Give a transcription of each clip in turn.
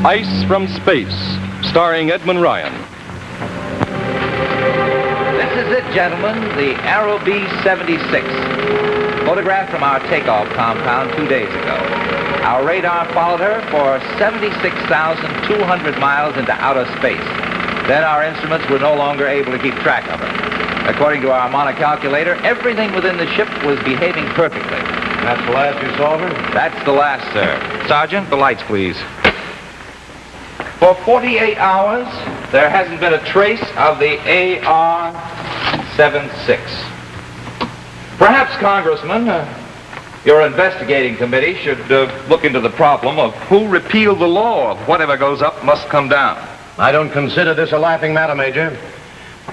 Ice from Space, starring Edmund Ryan. This is it, gentlemen, the Arrow B-76, photographed from our takeoff compound 2 days ago. Our radar followed her for 76,200 miles into outer space. Then our instruments were no longer able to keep track of her. According to our monocalculator, everything within the ship was behaving perfectly. That's the last you saw of her? That's the last, sir. Sergeant, the lights, please. For 48 hours, there hasn't been a trace of the AR-76. Perhaps, Congressman, your investigating committee should look into the problem of who repealed the law of whatever goes up must come down. I don't consider this a laughing matter, Major.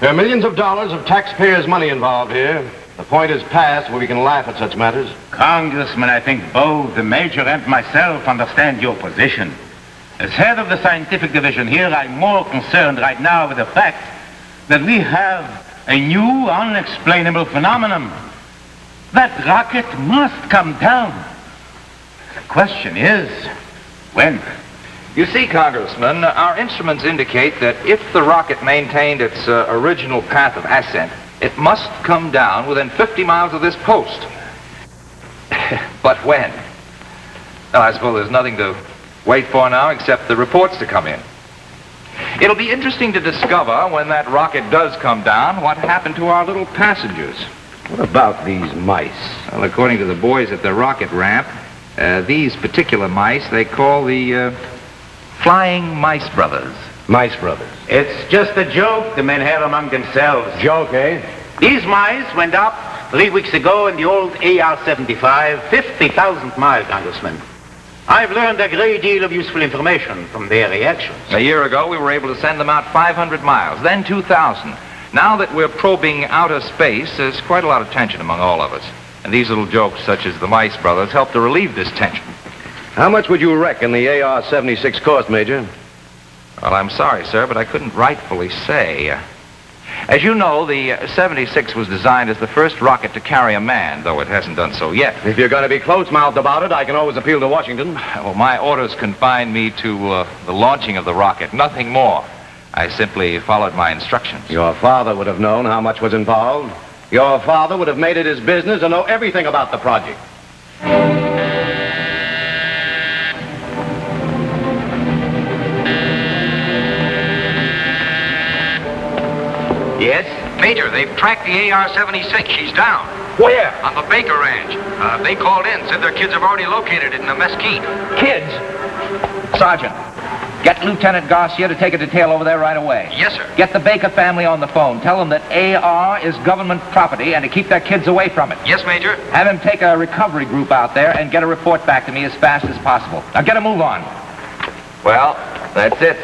There are millions of dollars of taxpayers' money involved here. The point is past where we can laugh at such matters. Congressman, I think both the Major and myself understand your position. As head of the scientific division here, I'm more concerned right now with the fact that we have a new, unexplainable phenomenon. That rocket must come down. The question is, when? You see, Congressman, our instruments indicate that if the rocket maintained its original path of ascent, it must come down within 50 miles of this post. But when? Well, I suppose there's nothing to wait for now except the reports to come in. It'll be interesting to discover when that rocket does come down what happened to our little passengers. What about these mice? Well, according to the boys at the rocket ramp, these particular mice they call the Flying Mice Brothers. Mice brothers. It's just a joke the men have among themselves. Joke, eh? These mice went up 3 weeks ago in the old AR-75, 50,000 miles, Congressman. I've learned a great deal of useful information from their reactions. A year ago, we were able to send them out 500 miles, then 2,000. Now that we're probing outer space, there's quite a lot of tension among all of us. And these little jokes, such as the Mice Brothers, help to relieve this tension. How much would you reckon the AR-76 cost, Major? Well, I'm sorry, sir, but I couldn't rightfully say. As you know, the 76 was designed as the first rocket to carry a man, though it hasn't done so yet. If you're going to be close-mouthed about it, I can always appeal to Washington. Well, my orders confined me to the launching of the rocket, nothing more. I simply followed my instructions. Your father would have known how much was involved. Your father would have made it his business to know everything about the project. Yes? Major, they've tracked the AR-76. She's down. Where? On the Baker Ranch. They called in, said their kids have already located it in a mesquite. Kids? Sergeant, get Lieutenant Garcia to take a detail over there right away. Yes, sir. Get the Baker family on the phone. Tell them that AR is government property and to keep their kids away from it. Yes, Major. Have him take a recovery group out there and get a report back to me as fast as possible. Now get a move on. Well, that's it.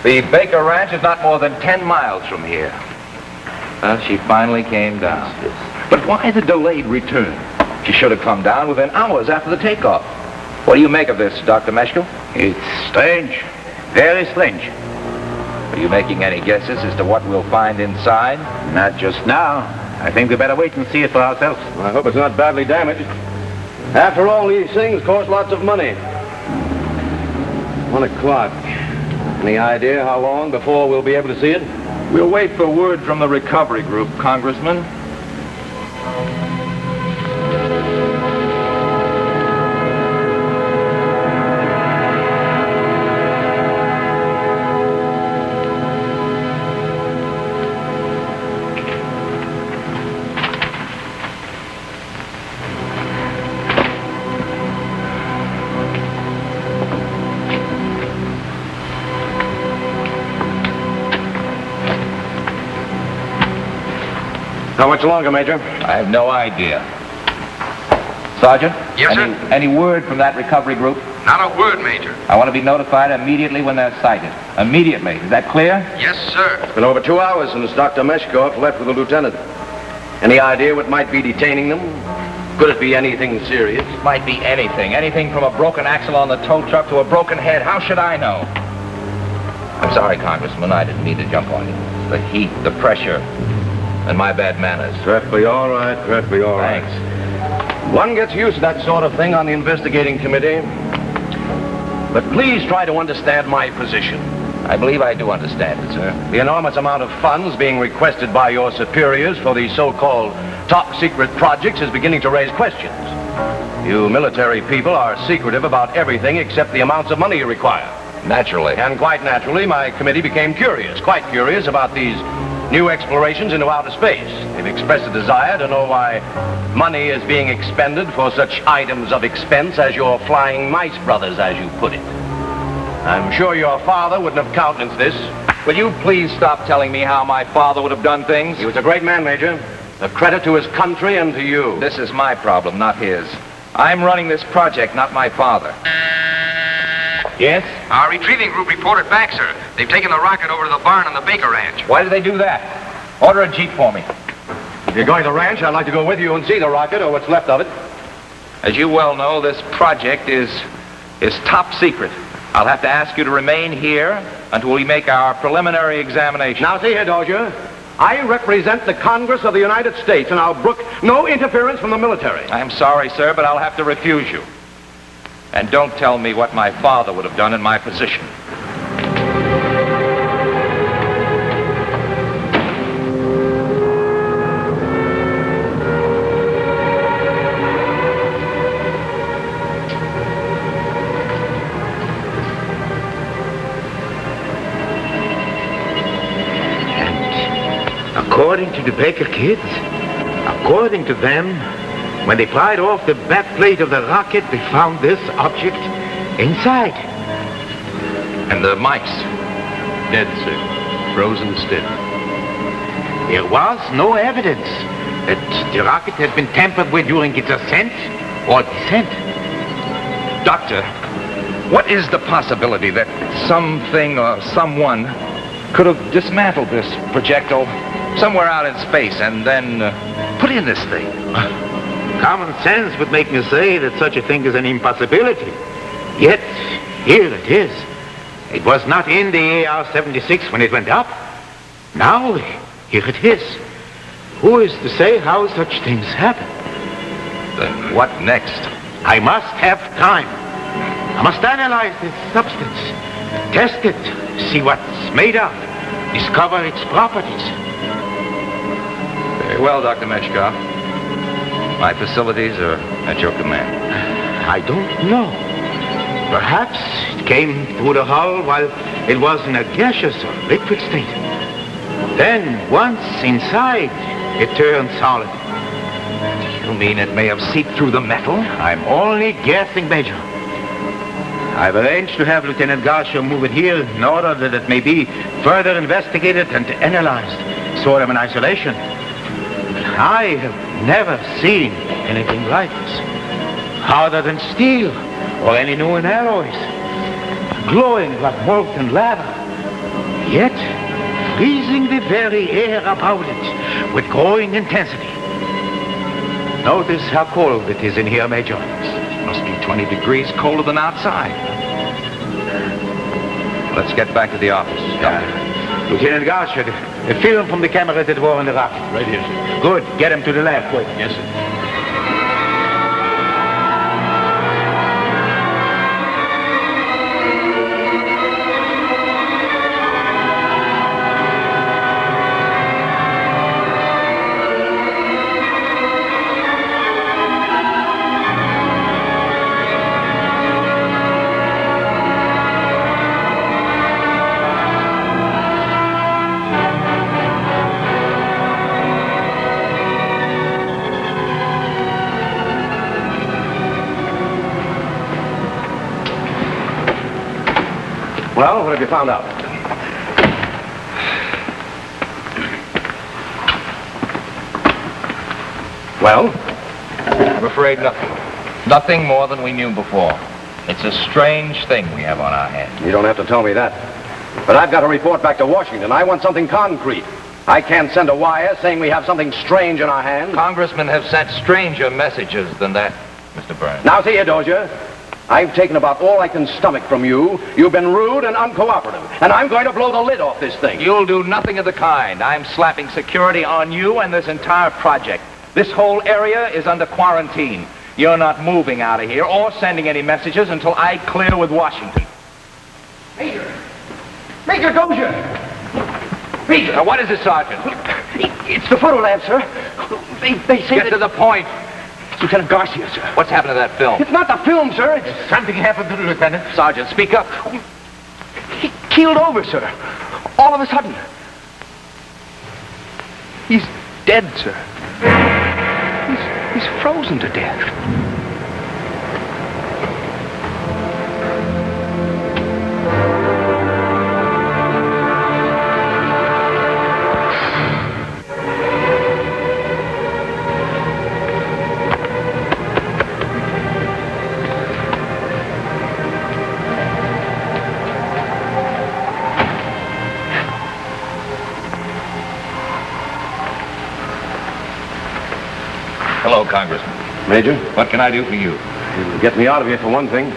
The Baker Ranch is not more than 10 miles from here. Well, she finally came down. But why the delayed return? She should have come down within hours after the takeoff. What do you make of this, Dr. Meshkel? It's strange. Very strange. Are you making any guesses as to what we'll find inside? Not just now. I think we better wait and see it for ourselves. I hope it's not badly damaged. After all, these things cost lots of money. 1 o'clock. Any idea how long before we'll be able to see it? We'll wait for word from the recovery group, Congressman. How much longer, Major? I have no idea. Sergeant? Yes, sir? Any word from that recovery group? Not a word, Major. I want to be notified immediately when they're sighted. Immediately. Is that clear? Yes, sir. It's been over 2 hours since Dr. Meshkoff left with the lieutenant. Any idea what might be detaining them? Could it be anything serious? Might be anything. Anything from a broken axle on the tow truck to a broken head. How should I know? I'm sorry, Congressman. I didn't mean to jump on you. The heat, the pressure, and my bad manners. Perfectly all right, perfectly all right. Thanks. One gets used to that sort of thing on the investigating committee. But please try to understand my position. I believe I do understand it, sir. The enormous amount of funds being requested by your superiors for these so-called top-secret projects is beginning to raise questions. You military people are secretive about everything except the amounts of money you require. Naturally. And quite naturally, my committee became quite curious about these new explorations into outer space. They've expressed a desire to know why money is being expended for such items of expense as your flying mice brothers, as you put it. I'm sure your father wouldn't have countenanced this. Will you please stop telling me how my father would have done things? He was a great man, Major. A credit to his country and to you. This is my problem, not his. I'm running this project, not my father. Yes? Our retrieving group reported back, sir. They've taken the rocket over to the barn on the Baker Ranch. Why did they do that? Order a jeep for me. If you're going to the ranch, I'd like to go with you and see the rocket or what's left of it. As you well know, this project is top secret. I'll have to ask you to remain here until we make our preliminary examination. Now, see here, Dozier. I represent the Congress of the United States, and I'll brook no interference from the military. I'm sorry, sir, but I'll have to refuse you. And don't tell me what my father would have done in my position. According to the Baker kids, according to them, when they pried off the back plate of the rocket, they found this object inside. And the mice? Dead, sir. Frozen stiff. There was no evidence that the rocket had been tampered with during its ascent or descent. Doctor, what is the possibility that something or someone could have dismantled this projectile somewhere out in space and then put in this thing? Common sense would make me say that such a thing is an impossibility. Yet, here it is. It was not in the AR-76 when it went up. Now, here it is. Who is to say how such things happen? Then what next? I must have time. I must analyze this substance, test it, see what it's made of, discover its properties. Very well, Dr. Meshkoff. My facilities are at your command. I don't know. Perhaps it came through the hull while it was in a gaseous or liquid state. Then, once inside, it turned solid. You mean it may have seeped through the metal? I'm only guessing, Major. I've arranged to have Lieutenant Garcia move it here in order that it may be further investigated and analyzed, sort of in isolation. I have never seen anything like this, harder than steel or any new alloys, glowing like molten lava, yet freezing the very air about it with growing intensity. Notice how cold it is in here, Major. It must be 20 degrees colder than outside. Let's get back to the office. Lieutenant Garcia, the film from the camera that were in the rocket. Right here, sir. Good. Get him to the lab, quick. Yes, sir. Well, what have you found out? Well? I'm afraid nothing. Nothing more than we knew before. It's a strange thing we have on our hands. You don't have to tell me that. But I've got to report back to Washington. I want something concrete. I can't send a wire saying we have something strange in our hands. Congressmen have sent stranger messages than that, Mr. Burns. Now, see here, Dozier. I've taken about all I can stomach from you. You've been rude and uncooperative, and I'm going to blow the lid off this thing. You'll do nothing of the kind. I'm slapping security on you and this entire project. This whole area is under quarantine. You're not moving out of here or sending any messages until I clear with Washington. Major Dozier! Major! Now, what is it, Sergeant? It's the photo lab, sir. They say Get to the point. It's Lieutenant Garcia, sir. What's happened to that film? It's not the film, sir. It's... Something happened to the lieutenant. Sergeant, speak up. He keeled over, sir. All of a sudden. He's dead, sir. He's frozen to death. Hello, Congressman. Major, What can I do for you? you get me out of here for one thing.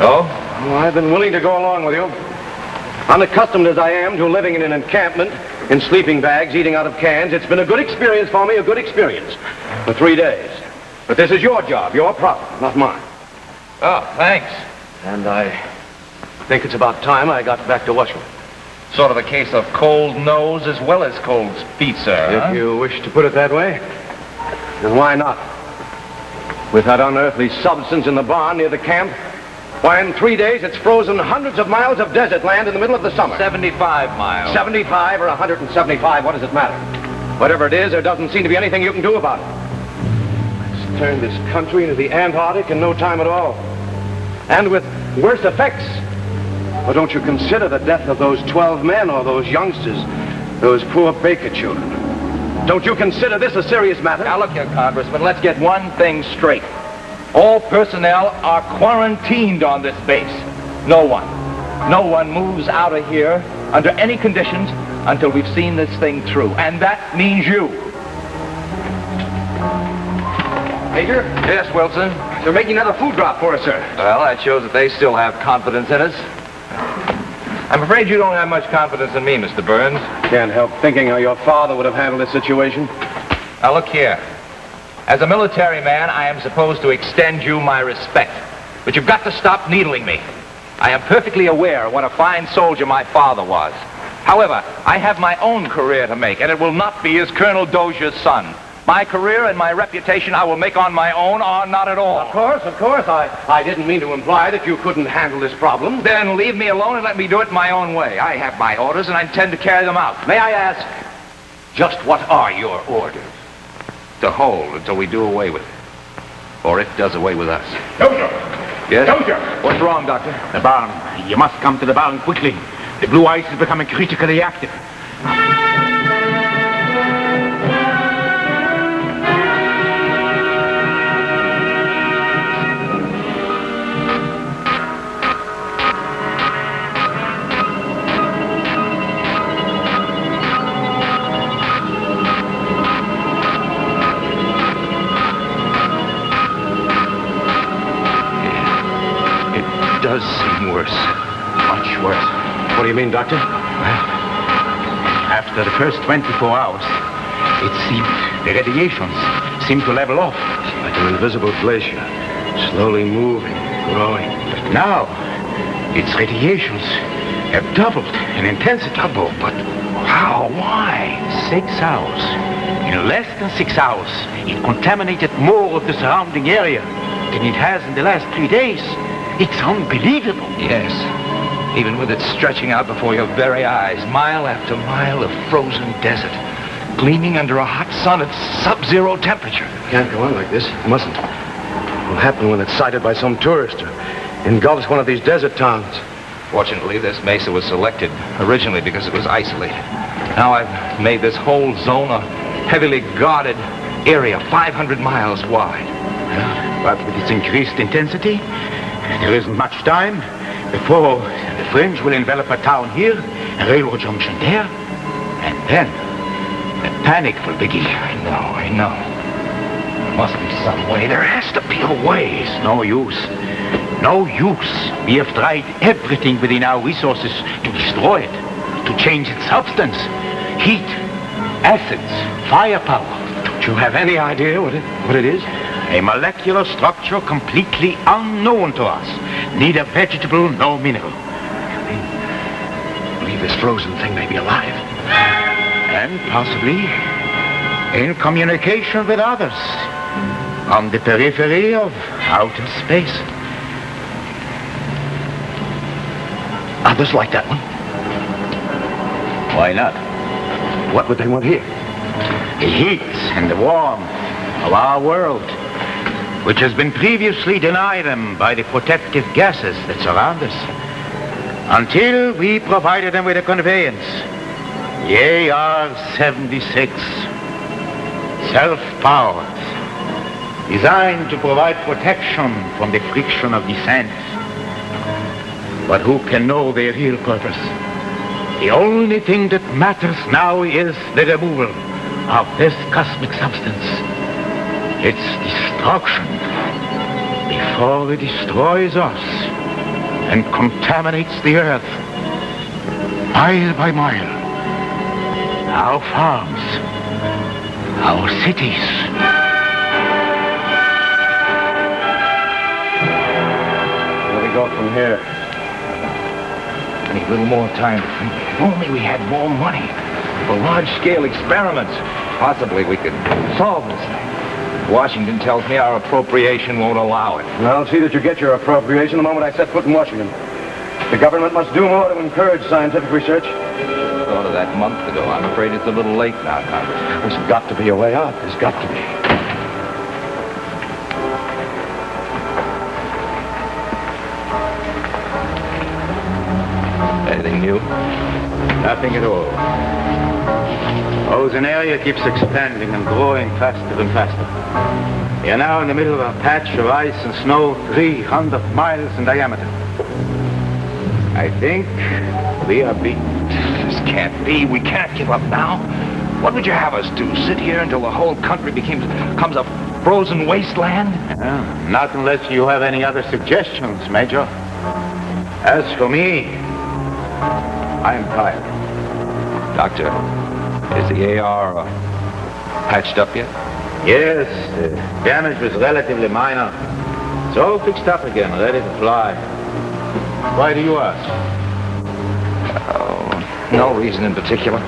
Oh? Well, I've been willing to go along with you. Unaccustomed as I am to living in an encampment, in sleeping bags, eating out of cans, it's been a good experience for me, a good experience. For 3 days. But this is your job, your problem, not mine. Oh, thanks. And I think it's about time I got back to Washington. Sort of a case of cold nose as well as cold feet, sir. If you wish to put it that way, then why not? With that unearthly substance in the barn near the camp, why, in 3 days, it's frozen hundreds of miles of desert land in the middle of the summer. 75 miles. 75 or 175, what does it matter? Whatever it is, there doesn't seem to be anything you can do about it. It's turned this country into the Antarctic in no time at all. And with worse effects. Well, don't you consider the death of those 12 men or those youngsters, those poor Baker children? Don't you consider this a serious matter? Now, look here, Congressman, let's get one thing straight. All personnel are quarantined on this base. No one moves out of here under any conditions until we've seen this thing through. And that means you. Major, Yes, Wilson? they're making another food drop for us, sir. Well, that shows that they still have confidence in us. I'm afraid you don't have much confidence in me, Mr. Burns. Can't help thinking how your father would have handled this situation. Now, look here. As a military man, I am supposed to extend you my respect. But you've got to stop needling me. I am perfectly aware of what a fine soldier my father was. However, I have my own career to make, and it will not be as Colonel Dozier's son. My career and my reputation I will make on my own or not at all. Of course. I didn't mean to imply that you couldn't handle this problem. Then leave me alone and let me do it my own way. I have my orders, and I intend to carry them out. May I ask, just what are your orders? To hold until we do away with it. Or it does away with us. Dozier! Yes? Dozier! What's wrong, Doctor? The barn. You must come to the barn quickly. The blue ice is becoming critically active. Does seem worse. Much worse. What do you mean, Doctor? Well, after the first 24 hours, it seemed the radiations seemed to level off. Like an invisible glacier, slowly moving, growing. But now, its radiations have doubled in intensity. Double, but how? Why? 6 hours. In less than 6 hours, it contaminated more of the surrounding area than it has in the last 3 days. It's unbelievable. Yes. Even with it stretching out before your very eyes, mile after mile of frozen desert, gleaming under a hot sun at sub-zero temperature. Can't go on like this. It mustn't. What will happen when it's sighted by some tourist or engulfs one of these desert towns? Fortunately, this mesa was selected originally because it was isolated. Now I've made this whole zone a heavily guarded area, 500 miles wide. But with its increased intensity, there isn't much time before the fringe will envelop a town here, a railroad junction there, and then the panic will begin. I know. There must be some way. There has to be a way. It's no use. No use. We have tried everything within our resources to destroy it, to change its substance. Heat, acids, firepower. Don't you have any idea what it is? A molecular structure completely unknown to us. Neither vegetable nor mineral. I believe this frozen thing may be alive. And possibly in communication with others on the periphery of outer space. Others like that one? Why not? What would they want here? The heat and the warmth of our world, which has been previously denied them by the protective gases that surround us, until we provided them with a conveyance, the AR-76, self-powered, designed to provide protection from the friction of descent. But who can know their real purpose? The only thing that matters now is the removal of this cosmic substance. Its destruction before it destroys us and contaminates the earth, mile by mile. Our farms, our cities. Where do we go from here? I need a little more time to think. If only we had more money for large-scale experiments. Possibly we could solve this thing. Washington tells me our appropriation won't allow it. I'll see that you get your appropriation the moment I set foot in Washington. The government must do more to encourage scientific research. Thought of that months ago. I'm afraid it's a little late now, Congressman. There's got to be a way out. There's got to be. Anything new? Nothing at all. Ozone area keeps expanding and growing faster and faster. We are now in the middle of a patch of ice and snow 300 miles in diameter. I think we are beaten. This can't be. We can't give up now. What would you have us do? Sit here until the whole country becomes a frozen wasteland? Not unless you have any other suggestions, Major. As for me, I'm tired. Doctor, is the AR patched up yet? Yes, the damage was relatively minor. It's all fixed up again, ready to fly. Why do you ask? Oh, no reason in particular.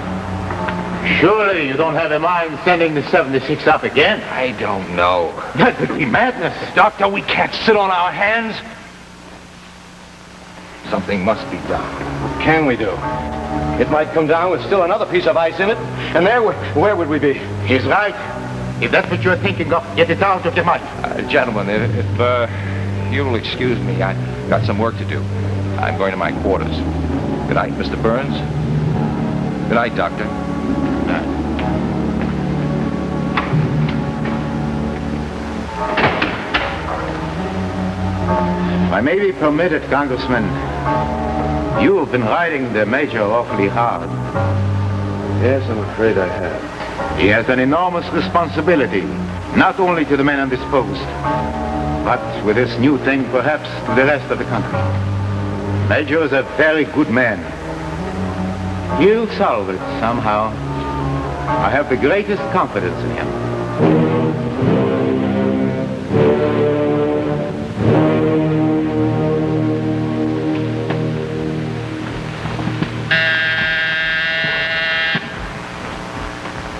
Surely you don't have in mind sending the 76 up again? I don't know. That would be madness. Doctor, we can't sit on our hands. Something must be done. What can we do? It might come down with still another piece of ice in it, and there, where would we be? He's right. If that's what you're thinking of, get it out of your mind. Gentlemen, if you'll excuse me, I've got some work to do. I'm going to my quarters. Good night, Mr. Burns. Good night, Doctor. If I may be permitted, Congressman, you've been riding the Major awfully hard. Yes, I'm afraid I have. He has an enormous responsibility, not only to the men on this post, but with this new thing, perhaps to the rest of the country. Major is a very good man. He'll solve it somehow. I have the greatest confidence in him.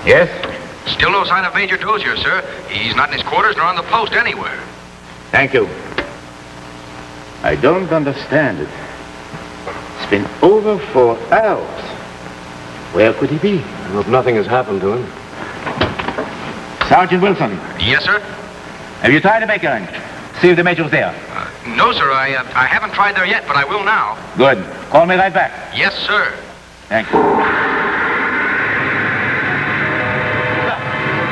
Yes? Still no sign of Major Dozier, sir. He's not in his quarters nor on the post anywhere. Thank you. I don't understand it. It's been over 4 hours. Where could he be? I hope nothing has happened to him. Sergeant Wilson, Yes, sir? have you tried to make a see if the Major's there? No, sir. I haven't tried there yet, but I will now. Good. Call me right back. Yes, sir. Thank you.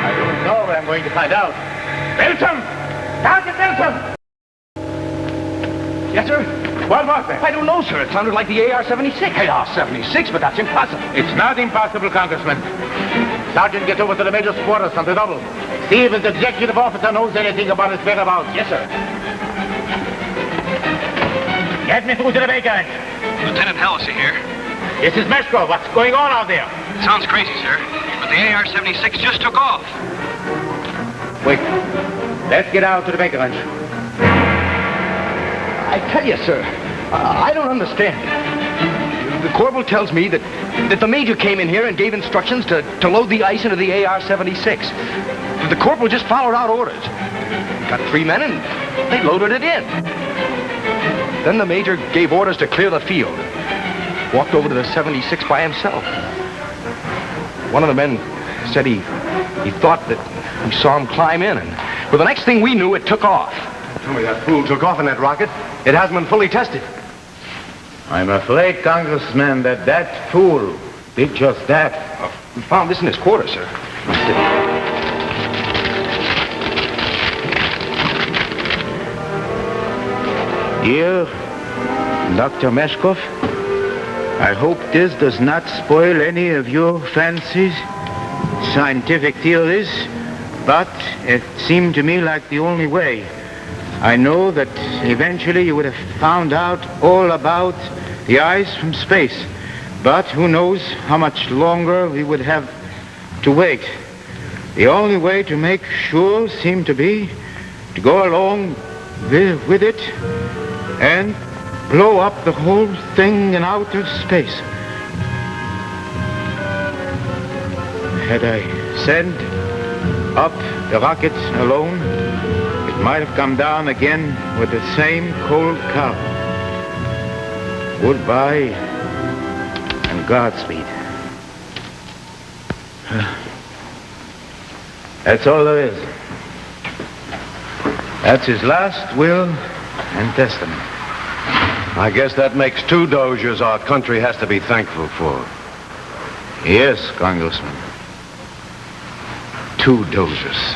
I don't know, but I'm going to find out. Wilson! Sergeant Wilson! Yes, sir? What was that? I don't know, sir. It sounded like the AR-76. AR-76, but that's impossible. It's not impossible, Congressman. Sergeant, get over to the Major's quarters on the double. See if his executive officer knows anything about his whereabouts. Yes, sir. Get me through to the Major. Lieutenant Halsey here. This is Meshko. What's going on out there? Sounds crazy, sir, but the AR-76 just took off. Wait. Let's get out to the bacon ranch. I tell you, sir, I don't understand. The corporal tells me that the major came in here and gave instructions to load the ice into the AR-76. The corporal just followed out orders. Got 3 men and they loaded it in. Then the major gave orders to clear the field. Walked over to the 76 by himself. One of the men said he thought that he saw him climb in, and well, the next thing we knew, it took off. Tell me that fool took off in that rocket. It hasn't been fully tested. I'm afraid, Congressman, that fool did just that. We found this in his quarters, sir. Here, Dr. Meshkov, I hope this does not spoil any of your fancies, scientific theories, but it seemed to me like the only way. I know that eventually you would have found out all about the ice from space, but who knows how much longer we would have to wait. The only way to make sure seemed to be to go along with it and blow up the whole thing in outer space. Had I sent up the rocket alone, it might have come down again with the same cold calm. Goodbye and Godspeed. That's all there is. That's his last will and testament. I guess that makes 2 Dozers our country has to be thankful for. Yes, Congressman. 2 Dozers.